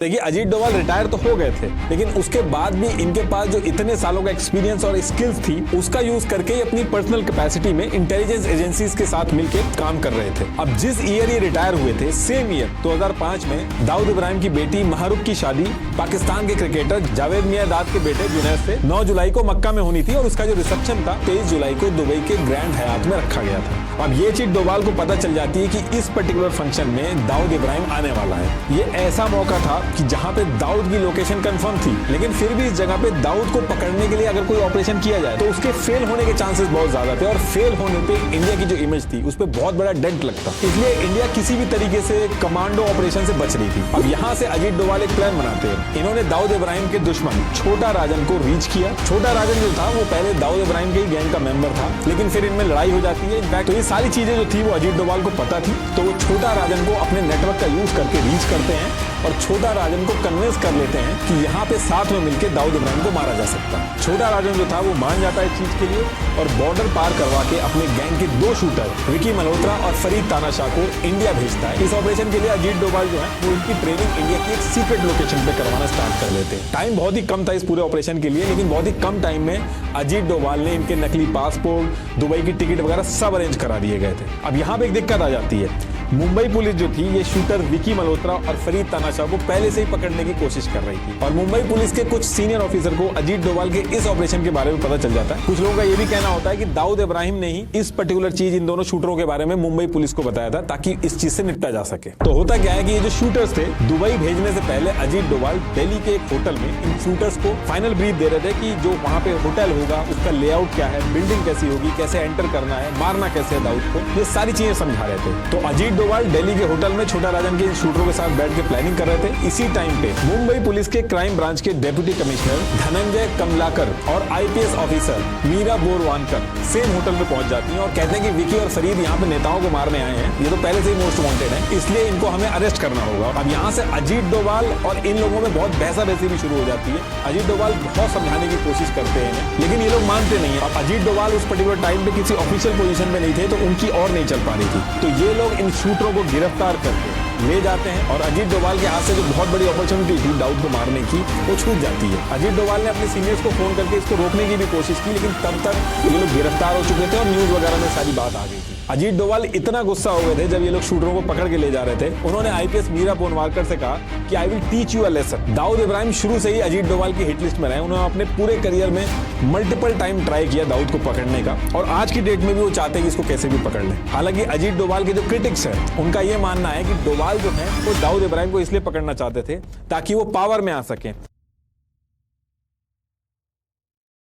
देखिए अजीत डोभाल रिटायर तो हो गए थे, लेकिन उसके बाद भी इनके पास जो इतने सालों का एक्सपीरियंस और स्किल्स थी उसका यूज करके ही अपनी पर्सनल कैपेसिटी में इंटेलिजेंस एजेंसीज के साथ मिलकर काम कर रहे थे। अब जिस ईयर ये रिटायर हुए थे, सेम ईयर 2005 में दाऊद इब्राहिम की बेटी महरुख की शादी पाकिस्तान के क्रिकेटर जावेद मियांदाद के बेटे जुनैद से 9 जुलाई को मक्का में होनी थी और उसका जो रिसेप्शन था 23 जुलाई को दुबई के ग्रैंड हयात में रखा गया था। अब ये चीज डोभाल को पता चल जाती है कि इस पर्टिकुलर फंक्शन में दाऊद इब्राहिम आने वाला है। ये ऐसा मौका था कि जहां पे दाऊद की लोकेशन कंफर्म थी, लेकिन फिर भी इस जगह पे दाऊद को पकड़ने के लिए अगर कोई ऑपरेशन किया जाए तो उसके फेल होने के चांसेस बहुत ज्यादा थे और फेल होने पे इंडिया की जो इमेज थी उस पर बहुत बड़ा डेंट लगता। इसलिए इंडिया किसी भी तरीके से कमांडो ऑपरेशन से बच रही थी। अब यहाँ से अजीत डोभाल एक प्लान बनाते हैं। इन्होंने दाऊद इब्राहिम के दुश्मन छोटा राजन को रीच किया। छोटा राजन जो था वो पहले दाऊद इब्राहिम के गैंग का मेंबर था, लेकिन फिर इनमें लड़ाई हो जाती है। इनफैक्ट तो ये सारी चीजें जो थी वो अजीत डोभाल को पता थी, तो वो छोटा राजन को अपने नेटवर्क का यूज करके रीच करते हैं और छोटा राजन को कन्विंस कर लेते हैं कि यहाँ पे साथ में मिलकर दाऊद इब्राहिम को मारा जा सकता है। छोटा राजन जो था वो मान जाता है इस चीज के लिए और बॉर्डर पार करवा के अपने गैंग के 2 शूटर विकी मल्होत्रा और फरीद तानाशाह को इंडिया भेजता है। इस ऑपरेशन के लिए अजीत डोभाल जो है वो इनकी ट्रेनिंग इंडिया की एक सीक्रेट लोकेशन पे करवाना स्टार्ट कर लेते हैं। टाइम बहुत ही कम था इस पूरे ऑपरेशन के लिए, लेकिन बहुत ही कम टाइम में अजीत डोभाल ने इनके नकली पासपोर्ट, दुबई की टिकट वगैरह सब अरेंज करा दिए गए थे। अब यहाँ पे एक दिक्कत आ जाती है। मुंबई पुलिस जो थी ये शूटर विकी मल्होत्रा और फरीद तानाशाह को पहले से ही पकड़ने की कोशिश कर रही थी और मुंबई पुलिस के कुछ सीनियर ऑफिसर को अजीत डोभाल के इस ऑपरेशन के बारे में पता चल जाता है। कुछ लोगों का ये भी कहना होता है कि दाऊद इब्राहिम ने ही इस पर्टिकुलर चीज इन दोनों शूटरों के बारे में मुंबई पुलिस को बताया था ताकि इस चीज से निपटा जा सके। तो होता क्या है कि ये जो शूटर्स थे, दुबई भेजने से पहले अजीत डोभाल दिल्ली के एक होटल में इन शूटर्स को फाइनल ब्रीफ दे रहे थे कि जो वहां पे होटल होगा उसका लेआउट क्या है, बिल्डिंग कैसी होगी, कैसे एंटर करना है, मारना कैसे है दाऊद को, ये सारी चीजें समझा रहे थे। तो अजीत डोभाल दिल्ली के होटल में छोटा राजन के शूटरों के साथ बैठ के प्लानिंग कर रहे थे। इसी टाइम पे मुंबई पुलिस के क्राइम ब्रांच के डेप्यूटी कमिश्नर धनंजय कमलाकर और IPS officer Meera Borwankar same hotel में पहुंच जाती हैं और कहते हैं कि विकी और फरीद यहाँ पे नेताओं को मारने आए हैं, ये तो पहले से ही मोस्ट वांटेड है, इसलिए इनको हमें अरेस्ट करना होगा। अब यहाँ से अजीत डोभाल और इन लोगों में बहुत बहसाबहसी भी शुरू हो जाती है। अजीत डोभाल बहुत समझाने की कोशिश करते हैं, लेकिन ये लोग मानते नहीं है। अब अजीत डोभाल उस पर्टिकुलर टाइम पे किसी ऑफिशियल पोजीशन में नहीं थे, तो उनकी और नहीं चल पा रही थी। तो ये लोग इन शूटरों को गिरफ्तार करके ले जाते हैं और अजीत डोभाल के हाथ से जो बहुत बड़ी अपॉर्चुनिटी थी दाऊद को मारने की वो छूट जाती है। अजीत डोभाल ने अपने सीनियर्स को फोन करके इसको रोकने की भी कोशिश की, लेकिन तब तक ये लोग गिरफ्तार हो चुके थे और न्यूज वगैरह में सारी बात आ गई थी। अजीत डोभाल इतना गुस्सा हो गए थे जब ये लोग शूटरों को पकड़ के ले जा रहे थे, उन्होंने आईपीएस मीरा बोरवानकर से कहा कि I will teach you a lesson. Dawood Ibrahim शुरू से ही अजीत डोभाल की हिट लिस्ट में रहे। उन्होंने अपने पूरे करियर में मल्टीपल टाइम ट्राई किया दाऊद को पकड़ने का और आज की डेट में भी वो चाहते हैं कि इसको कैसे भी पकड़ लें। हालांकि अजीत डोभाल के जो क्रिटिक्स हैं उनका ये मानना है कि डोभाल जो है वो दाऊद इब्राहिम को इसलिए पकड़ना चाहते थे ताकि वो पावर में आ सके।